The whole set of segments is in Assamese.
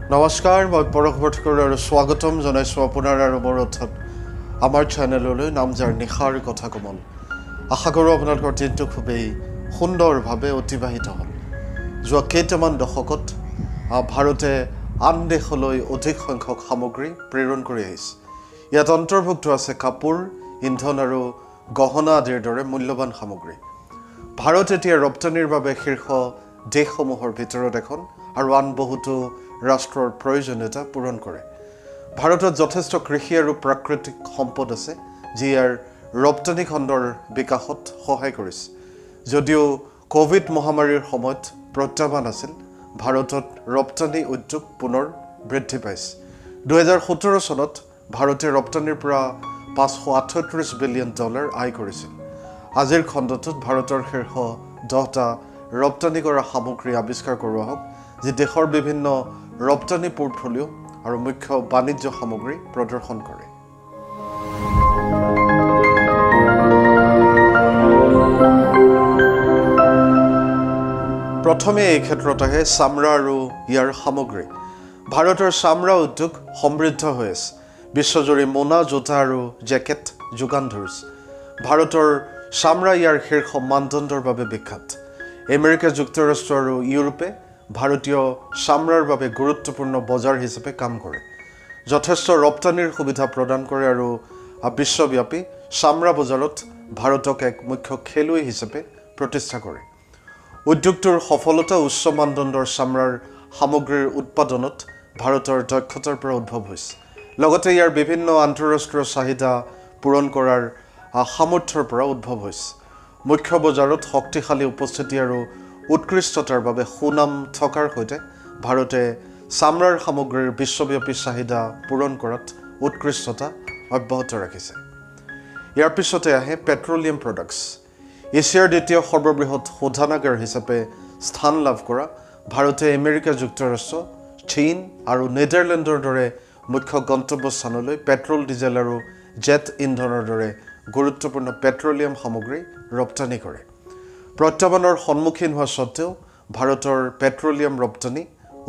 নমস্কাৰ মই পৰশ ভট্টকৰ আৰু স্বাগতম জনাইছোঁ আপোনাৰ আৰু মোৰ অৰ্থাৎ আমাৰ চেনেললৈ নামজাৰ নিশাৰ কথা কমল আশা কৰোঁ আপোনালোকৰ দিনটো খুবেই সুন্দৰভাৱে অতিবাহিত হ'ল যোৱা কেইটামান দশকত ভাৰতে আন দেশলৈ অধিক সংখ্যক সামগ্ৰী প্ৰেৰণ কৰি আহিছে ইয়াত অন্তৰ্ভুক্ত আছে কাপোৰ ইন্ধন আৰু গহনা আদিৰ দৰে মূল্যৱান সামগ্ৰী ভাৰত এতিয়া ৰপ্তানিৰ বাবে শীৰ্ষ দেশসমূহৰ ভিতৰত এখন আৰু আন বহুতো ৰাষ্ট্ৰৰ প্ৰয়োজনীয়তা পূৰণ কৰে ভাৰতত যথেষ্ট কৃষি আৰু প্ৰাকৃতিক সম্পদ আছে যি ইয়াৰ ৰপ্তানি খণ্ডৰ বিকাশত সহায় কৰিছে যদিও কোভিড মহামাৰীৰ সময়ত প্ৰত্যাহ্বান আছিল ভাৰতত ৰপ্তানি উদ্যোগ পুনৰ বৃদ্ধি পাইছে 2017 চনত ভাৰতে ৰপ্তানিৰ পৰা $538 বিলিয়ন আয় কৰিছিল আজিৰ খণ্ডটোত ভাৰতৰ শীৰ্ষ 10টা ৰপ্তানি কৰা সামগ্ৰী আৱিষ্কাৰ কৰোৱা হওক যি দেশৰ বিভিন্ন ৰপ্তানি পোৰ্টফলিঅ আৰু মুখ্য বাণিজ্য সামগ্ৰী প্ৰদৰ্শন কৰে প্ৰথমে এই ক্ষেত্ৰত আহে চামৰা আৰু ইয়াৰ সামগ্ৰী ভাৰতৰ চামৰা উদ্যোগ সমৃদ্ধ হৈ আছে বিশ্বজুৰি মোনা জোতা আৰু জেকেট যোগান ধৰিছে ভাৰতৰ চামৰা ইয়াৰ শীৰ্ষ মানদণ্ডৰ বাবে বিখ্যাত আমেৰিকা যুক্তৰাষ্ট্ৰ আৰু ইউৰোপে ভাৰতীয় চামৰাৰ বাবে গুৰুত্বপূৰ্ণ বজাৰ হিচাপে কাম কৰে যথেষ্ট ৰপ্তানিৰ সুবিধা প্ৰদান কৰে আৰু বিশ্বব্যাপী চামৰা বজাৰত ভাৰতক এক মুখ্য খেলুৱৈ হিচাপে প্ৰতিষ্ঠা কৰে উদ্যোগটোৰ সফলতা উচ্চ মানদণ্ডৰ চামৰাৰ সামগ্ৰীৰ উৎপাদনত ভাৰতৰ দক্ষতাৰ পৰা উদ্ভৱ হৈছে লগতে ইয়াৰ বিভিন্ন আন্তঃৰাষ্ট্ৰীয় চাহিদা পূৰণ কৰাৰ সামৰ্থ্যৰ পৰা উদ্ভৱ হৈছে মুখ্য বজাৰত শক্তিশালী উপস্থিতি আৰু উৎকৃষ্টতাৰ বাবে সুনাম থকাৰ সৈতে ভাৰতে চামৰাৰ সামগ্ৰীৰ বিশ্বব্যাপী চাহিদা পূৰণ কৰাত উৎকৃষ্টতা অব্যাহত ৰাখিছে ইয়াৰ পিছতে আহে পেট্ৰলিয়াম প্ৰডাক্টছ এছিয়াৰ দ্বিতীয় সৰ্ববৃহৎ শোধনাগাৰ হিচাপে স্থান লাভ কৰা ভাৰতে আমেৰিকা যুক্তৰাষ্ট্ৰ চীন আৰু নেদাৰলেণ্ডৰ দৰে মুখ্য গন্তব্যস্থানলৈ পেট্ৰল ডিজেল আৰু জেট ইন্ধনৰ দৰে গুৰুত্বপূৰ্ণ পেট্ৰলিয়াম সামগ্ৰী ৰপ্তানি কৰে প্ৰত্যাহ্বানৰ সন্মুখীন হোৱা স্বত্তেও ভাৰতৰ পেট্ৰলিয়াম ৰপ্তানি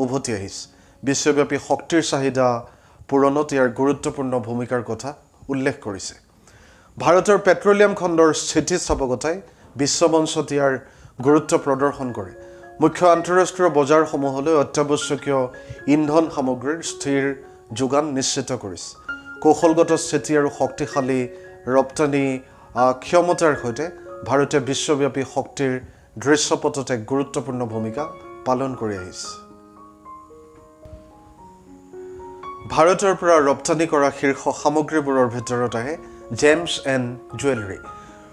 উভতি আহিছে বিশ্বব্যাপী শক্তিৰ চাহিদা পূৰণত ইয়াৰ গুৰুত্বপূৰ্ণ ভূমিকাৰ কথা উল্লেখ কৰিছে ভাৰতৰ পেট্ৰলিয়াম খণ্ডৰ স্থিতিস্থাপকতাই বিশ্বমঞ্চত ইয়াৰ গুৰুত্ব প্ৰদৰ্শন কৰে মুখ্য আন্তঃৰাষ্ট্ৰীয় বজাৰসমূহলৈ অত্যাৱশ্যকীয় ইন্ধন সামগ্ৰীৰ স্থিৰ যোগান নিশ্চিত কৰিছে কৌশলগত স্থিতি আৰু শক্তিশালী ৰপ্তানি ক্ষমতাৰ সৈতে ভাৰতে বিশ্বব্যাপী শক্তিৰ দৃশ্যপটত এক গুৰুত্বপূৰ্ণ ভূমিকা পালন কৰি আহিছে ভাৰতৰ পৰা ৰপ্তানি কৰা শীৰ্ষ সামগ্ৰীবোৰৰ ভিতৰত আহে জেমছ এণ্ড জুৱেলাৰী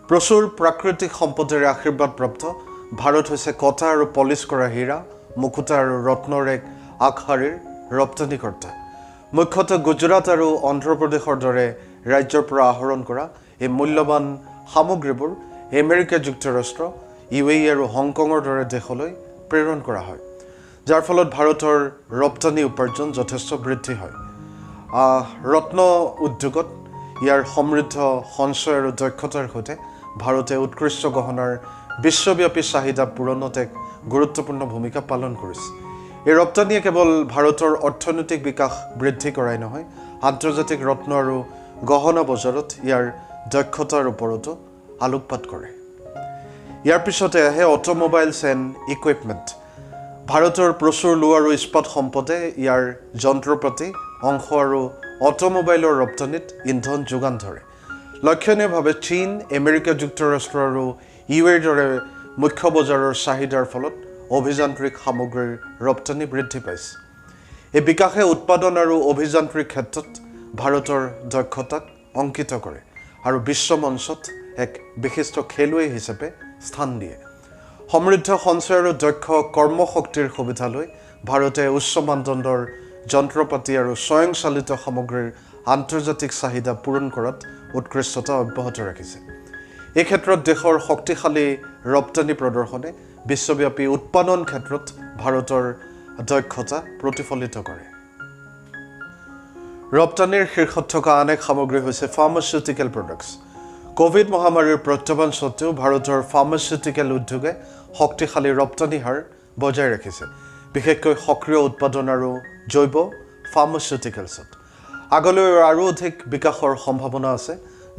প্ৰচুৰ প্ৰাকৃতিক সম্পদেৰে আশীৰ্বাদপ্ৰাপ্ত ভাৰত হৈছে কটা আৰু পলিচ কৰা হীৰা মুকুতা আৰু ৰত্নৰ এক আগশাৰীৰ ৰপ্তানিকৰ্তা মুখ্যতঃ গুজৰাট আৰু অন্ধ্ৰপ্ৰদেশৰ দৰে ৰাজ্যৰ পৰা আহৰণ কৰা এই মূল্যৱান সামগ্ৰীবোৰ আমেৰিকা যুক্তৰাষ্ট্ৰ ইউএই আৰু হংকঙৰ দৰে দেশলৈ প্ৰেৰণ কৰা হয় যাৰ ফলত ভাৰতৰ ৰপ্তানি উপাৰ্জন যথেষ্ট বৃদ্ধি হয় ৰত্ন উদ্যোগত ইয়াৰ সমৃদ্ধ সঞ্চয় আৰু দক্ষতাৰ সৈতে ভাৰতে উৎকৃষ্ট গহনাৰ বিশ্বব্যাপী চাহিদা পূৰণত এক গুৰুত্বপূৰ্ণ ভূমিকা পালন কৰিছে এই ৰপ্তানিয়ে কেৱল ভাৰতৰ অৰ্থনৈতিক বিকাশ বৃদ্ধি কৰাই নহয় আন্তৰ্জাতিক ৰত্ন আৰু গহনা বজাৰত ইয়াৰ দক্ষতাৰ ওপৰতো আলোকপাত কৰে ইয়াৰ পিছতে আহে অটোমোবাইলছ এণ্ড ইকুইপমেণ্ট ভাৰতৰ প্ৰচুৰ লো আৰু ইস্পাত সম্পদে ইয়াৰ যন্ত্ৰপাতি অংশ আৰু অটোমোবাইলৰ ৰপ্তানিত ইন্ধন যোগান ধৰে লক্ষণীয়ভাৱে চীন আমেৰিকা যুক্তৰাষ্ট্ৰ আৰু ইউএৰ দৰে মুখ্য বজাৰৰ চাহিদাৰ ফলত অভিযান্ত্ৰিক সামগ্ৰীৰ ৰপ্তানি বৃদ্ধি পাইছে এই বিকাশে উৎপাদন আৰু অভিযান্ত্ৰিক ক্ষেত্ৰত ভাৰতৰ দক্ষতাক অংকিত কৰে আৰু বিশ্বমঞ্চত এক বিশিষ্ট খেলুৱৈ হিচাপে স্থান দিয়ে সমৃদ্ধ সঞ্চয় আৰু দক্ষ কৰ্মশক্তিৰ সুবিধা লৈ ভাৰতে উচ্চ মানদণ্ডৰ যন্ত্ৰপাতি আৰু স্বয়ংচালিত সামগ্ৰীৰ আন্তৰ্জাতিক চাহিদা পূৰণ কৰাত উৎকৃষ্টতা অব্যাহত ৰাখিছে এই ক্ষেত্ৰত দেশৰ শক্তিশালী ৰপ্তানি প্ৰদৰ্শনে বিশ্বব্যাপী উৎপাদন ক্ষেত্ৰত ভাৰতৰ দক্ষতা প্ৰতিফলিত কৰে ৰপ্তানিৰ শীৰ্ষত থকা আন এক সামগ্ৰী হৈছে ফাৰ্মাচিউটিকেল প্ৰডাক্টছ কোভিড মহামাৰীৰ প্ৰত্যাহ্বান সত্ত্বেও ভাৰতৰ ফাৰ্মাচিউটিকেল উদ্যোগে শক্তিশালী ৰপ্তানি হাৰ বজাই ৰাখিছে বিশেষকৈ সক্ৰিয় উৎপাদন আৰু জৈৱ ফাৰ্মাচিউটিকেলছত আগলৈ আৰু অধিক বিকাশৰ সম্ভাৱনা আছে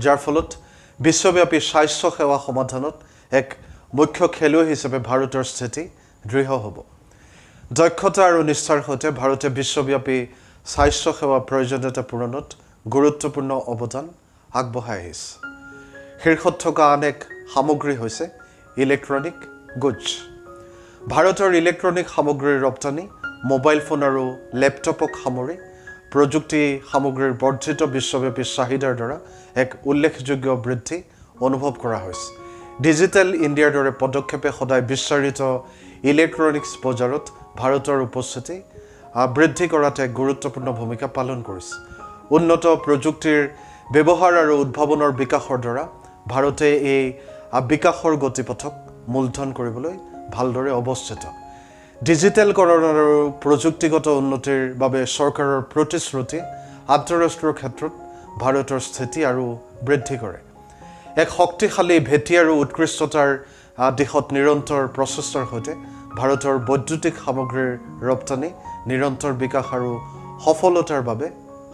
যাৰ ফলত বিশ্বব্যাপী স্বাস্থ্য সেৱা সমাধানত এক মুখ্য খেলুৱৈ হিচাপে ভাৰতৰ স্থিতি দৃঢ় হ'ব দক্ষতা আৰু নিষ্ঠাৰ সৈতে ভাৰতে বিশ্বব্যাপী স্বাস্থ্য সেৱা প্ৰয়োজনীয়তা পূৰণত গুৰুত্বপূৰ্ণ অৱদান আগবঢ়াই আহিছে শীৰ্ষত থকা আন এক সামগ্ৰী হৈছে ইলেক্ট্ৰনিক গুডছ ভাৰতৰ ইলেক্ট্ৰনিক সামগ্ৰীৰ ৰপ্তানি মোবাইল ফোন আৰু লেপটপক সামৰি প্ৰযুক্তি সামগ্ৰীৰ বৰ্ধিত বিশ্বব্যাপী চাহিদাৰ দ্বাৰা এক উল্লেখযোগ্য বৃদ্ধি অনুভৱ কৰা হৈছে ডিজিটেল ইণ্ডিয়াৰ দৰে পদক্ষেপে সদায় বিচাৰিত ইলেক্ট্ৰনিক্স বজাৰত ভাৰতৰ উপস্থিতি বৃদ্ধি কৰাত এক গুৰুত্বপূৰ্ণ ভূমিকা পালন কৰিছে উন্নত প্ৰযুক্তিৰ ব্যৱহাৰ আৰু উদ্ভাৱনৰ বিকাশৰ দ্বাৰা ভাৰতে এই বিকাশৰ গতিপথক মূলধন কৰিবলৈ ভালদৰে অৱস্থিত ডিজিটেলকৰণ আৰু প্ৰযুক্তিগত উন্নতিৰ বাবে চৰকাৰৰ প্ৰতিশ্ৰুতি আন্তঃৰাষ্ট্ৰীয় ক্ষেত্ৰত ভাৰতৰ স্থিতি আৰু বৃদ্ধি কৰে এক শক্তিশালী ভেটি আৰু উৎকৃষ্টতাৰ দিশত নিৰন্তৰ প্ৰচেষ্টাৰ সৈতে ভাৰতৰ বৈদ্যুতিক সামগ্ৰীৰ ৰপ্তানি নিৰন্তৰ বিকাশ আৰু সফলতাৰ বাবে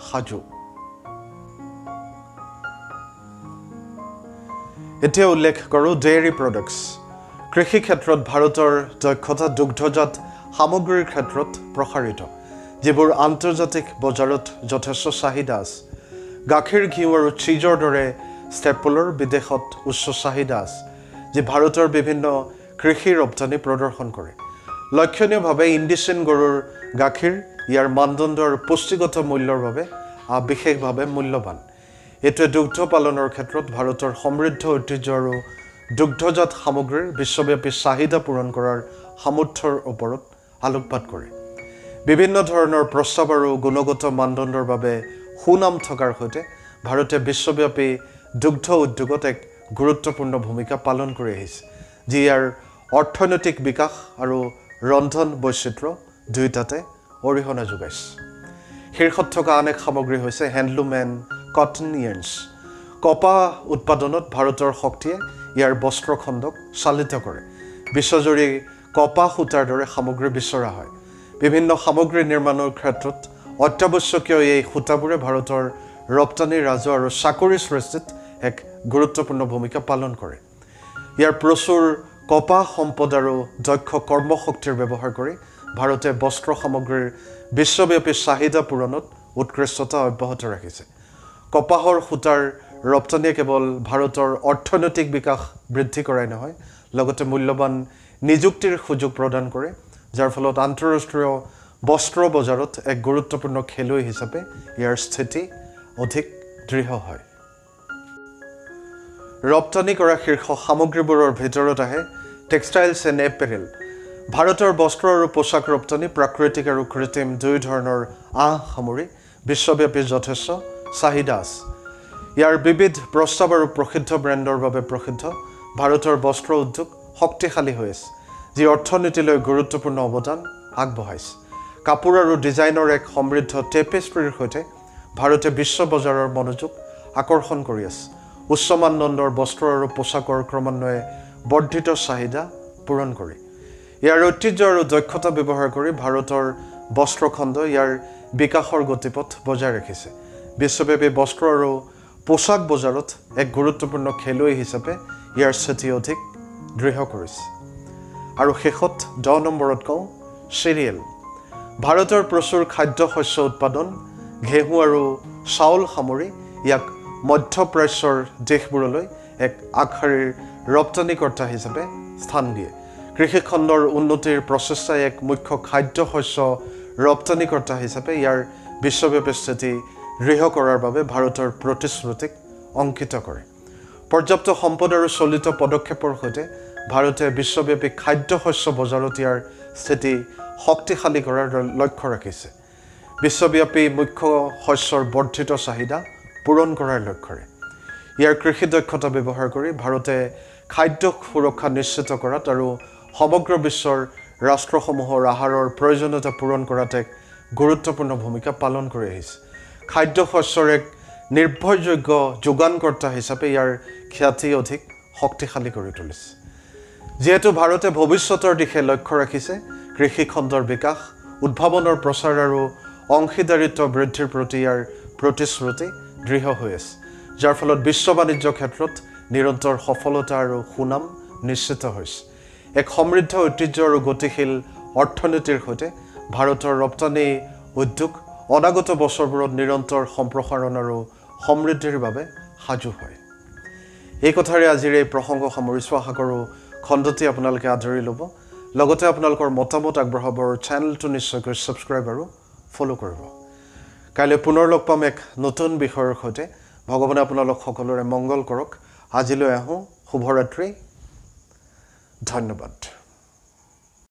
সাজু এতিয়া উল্লেখ কৰোঁ ডেইৰী প্ৰডাক্টছ কৃষি ক্ষেত্ৰত ভাৰতৰ দক্ষতা দুগ্ধজাত সামগ্ৰীৰ ক্ষেত্ৰত প্ৰসাৰিত যিবোৰ আন্তৰ্জাতিক বজাৰত যথেষ্ট চাহিদা আছে গাখীৰ ঘিউ আৰু চীজৰ দৰে ষ্টেপলৰ বিদেশত উচ্চ চাহিদা আছে যি ভাৰতৰ বিভিন্ন কৃষি ৰপ্তানি প্ৰদৰ্শন কৰে লক্ষণীয়ভাৱে ইণ্ডিচিন গৰুৰ গাখীৰ ইয়াৰ মানদণ্ড আৰু পুষ্টিগত মূল্যৰ বাবে বিশেষভাৱে মূল্যৱান এইটোৱে দুগ্ধ পালনৰ ক্ষেত্ৰত ভাৰতৰ সমৃদ্ধ ঐতিহ্য আৰু দুগ্ধজাত সামগ্ৰীৰ বিশ্বব্যাপী চাহিদা পূৰণ কৰাৰ সামৰ্থ্যৰ ওপৰত আলোকপাত কৰে বিভিন্ন ধৰণৰ প্ৰস্তাৱ আৰু গুণগত মানদণ্ডৰ বাবে সুনাম থকাৰ সৈতে ভাৰতে বিশ্বব্যাপী দুগ্ধ উদ্যোগত এক গুৰুত্বপূৰ্ণ ভূমিকা পালন কৰি আহিছে যি ইয়াৰ অৰ্থনৈতিক বিকাশ আৰু ৰন্ধন বৈচিত্ৰ্য দুয়োটাতে অৰিহণা যোগাইছে শীৰ্ষত থকা আন এক সামগ্ৰী হৈছে হেণ্ডলুম এণ্ড কটন ইয়াৰ্নছ কপাহ উৎপাদনত ভাৰতৰ শক্তিয়ে ইয়াৰ বস্ত্ৰখণ্ডক চালিত কৰে বিশ্বজুৰি কপাহ সূতাৰ দৰে সামগ্ৰী বিচৰা হয় বিভিন্ন সামগ্ৰী নিৰ্মাণৰ ক্ষেত্ৰত অত্যাৱশ্যকীয় এই সূতাবোৰে ভাৰতৰ ৰপ্তানি ৰাজহ আৰু চাকৰি সৃষ্টিত এক গুৰুত্বপূৰ্ণ ভূমিকা পালন কৰে ইয়াৰ প্ৰচুৰ কপাহ সম্পদ আৰু দক্ষ কৰ্মশক্তিৰ ব্যৱহাৰ কৰি ভাৰতে বস্ত্ৰ সামগ্ৰীৰ বিশ্বব্যাপী চাহিদা পূৰণত উৎকৃষ্টতা অব্যাহত ৰাখিছে কপাহৰ সূতাৰ ৰপ্তানিয়ে কেৱল ভাৰতৰ অৰ্থনৈতিক বিকাশ বৃদ্ধি কৰাই নহয় লগতে মূল্যৱান নিযুক্তিৰ সুযোগ প্ৰদান কৰে যাৰ ফলত আন্তঃৰাষ্ট্ৰীয় বস্ত্ৰ বজাৰত এক গুৰুত্বপূৰ্ণ খেলুৱৈ হিচাপে ইয়াৰ স্থিতি অধিক দৃঢ় হয় ৰপ্তানি কৰা শীৰ্ষ সামগ্ৰীবোৰৰ ভিতৰত আহে টেক্সটাইলছ এণ্ড এপেৰেল ভাৰতৰ বস্ত্ৰ আৰু পোছাক ৰপ্তানি প্ৰাকৃতিক আৰু কৃত্ৰিম দুই ধৰণৰ সামৰি বিশ্বব্যাপী যথেষ্ট চাহিদা আছে ইয়াৰ বিবিধ প্ৰস্তাৱ আৰু প্ৰসিদ্ধ ব্ৰেণ্ডৰ বাবে প্ৰসিদ্ধ ভাৰতৰ বস্ত্ৰ উদ্যোগ শক্তিশালী হৈ আছে যি অৰ্থনীতিলৈ গুৰুত্বপূৰ্ণ অৱদান আগবঢ়াইছে কাপোৰ আৰু ডিজাইনৰ এক সমৃদ্ধ টেপেষ্ট্ৰিৰ সৈতে ভাৰতে বিশ্ব বজাৰৰ মনোযোগ আকৰ্ষণ কৰি আছে উচ্চ মানদণ্ডৰ বস্ত্ৰ আৰু পোছাকৰ ক্ৰমান্বয়ে বৰ্ধিত চাহিদা পূৰণ কৰি ইয়াৰ ঐতিহ্য আৰু দক্ষতা ব্যৱহাৰ কৰি ভাৰতৰ বস্ত্ৰখণ্ড ইয়াৰ বিকাশৰ গতিপথ বজাই ৰাখিছে বিশ্বব্যাপী বস্ত্ৰ আৰু পোছাক বজাৰত এক গুৰুত্বপূৰ্ণ খেলুৱৈ হিচাপে ইয়াৰ স্থিতি অধিক দৃঢ় কৰিছে আৰু শেষত 10 নম্বৰত কওঁ চিৰিয়েল ভাৰতৰ প্ৰচুৰ খাদ্য শস্য উৎপাদন ঘেঁহু আৰু চাউল সামৰি ইয়াক মধ্যপ্ৰাচ্যৰ দেশবোৰলৈ এক আগশাৰীৰ ৰপ্তানিকৰ্তা হিচাপে স্থান দিয়ে কৃষিখণ্ডৰ উন্নতিৰ প্ৰচেষ্টাই এক মুখ্য খাদ্য শস্য ৰপ্তানিকৰ্তা হিচাপে ইয়াৰ বিশ্বব্যাপী স্থিতি দৃঢ় কৰাৰ বাবে ভাৰতৰ প্ৰতিশ্ৰুতিক অংকিত কৰে পৰ্যাপ্ত সম্পদ আৰু চলিত পদক্ষেপৰ সৈতে ভাৰতে বিশ্বব্যাপী খাদ্য শস্য বজাৰত ইয়াৰ স্থিতি শক্তিশালী কৰাৰ লক্ষ্য ৰাখিছে বিশ্বব্যাপী মুখ্য শস্যৰ বৰ্ধিত চাহিদা পূৰণ কৰাৰ লক্ষ্যৰে ইয়াৰ কৃষি দক্ষতা ব্যৱহাৰ কৰি ভাৰতে খাদ্য সুৰক্ষা নিশ্চিত কৰাত আৰু সমগ্ৰ বিশ্বৰ ৰাষ্ট্ৰসমূহৰ আহাৰৰ প্ৰয়োজনীয়তা পূৰণ কৰাত এক গুৰুত্বপূৰ্ণ ভূমিকা পালন কৰি আহিছে খাদ্য শস্যৰ এক নিৰ্ভৰযোগ্য যোগানকৰ্তা হিচাপে ইয়াৰ খ্যাতি অধিক শক্তিশালী কৰি তুলিছে যেহেতু ভাৰতে ভৱিষ্যতৰ দিশে লক্ষ্য ৰাখিছে কৃষি খণ্ডৰ বিকাশ উদ্ভাৱনৰ প্ৰচাৰ আৰু অংশীদাৰিত্ব বৃদ্ধিৰ প্ৰতি ইয়াৰ প্ৰতিশ্ৰুতি দৃঢ় হৈ আছে যাৰ ফলত বিশ্ব বাণিজ্য ক্ষেত্ৰত নিৰন্তৰ সফলতা আৰু সুনাম নিশ্চিত হৈছে এক সমৃদ্ধ ঐতিহ্য আৰু গতিশীল অৰ্থনীতিৰ সৈতে ভাৰতৰ ৰপ্তানি উদ্যোগ অনাগত বছৰবোৰত নিৰন্তৰ সম্প্ৰসাৰণ আৰু সমৃদ্ধিৰ বাবে সাজু হয় এই কথাৰে আজিৰ এই প্ৰসংগ সামৰিছোঁ আশা কৰোঁ খণ্ডটি আপোনালোকে আদৰি ল'ব লগতে আপোনালোকৰ মতামত আগবঢ়াবৰ চেনেলটো নিশ্চয়কৈ ছাবস্ক্ৰাইব আৰু ফ'ল' কৰিব কাইলৈ পুনৰ লগ পাম এক নতুন বিষয়ৰ সৈতে ভগৱানে আপোনালোক সকলোৰে মংগল কৰক আজিলৈ আহোঁ শুভৰাত্ৰি ধন্যবাদ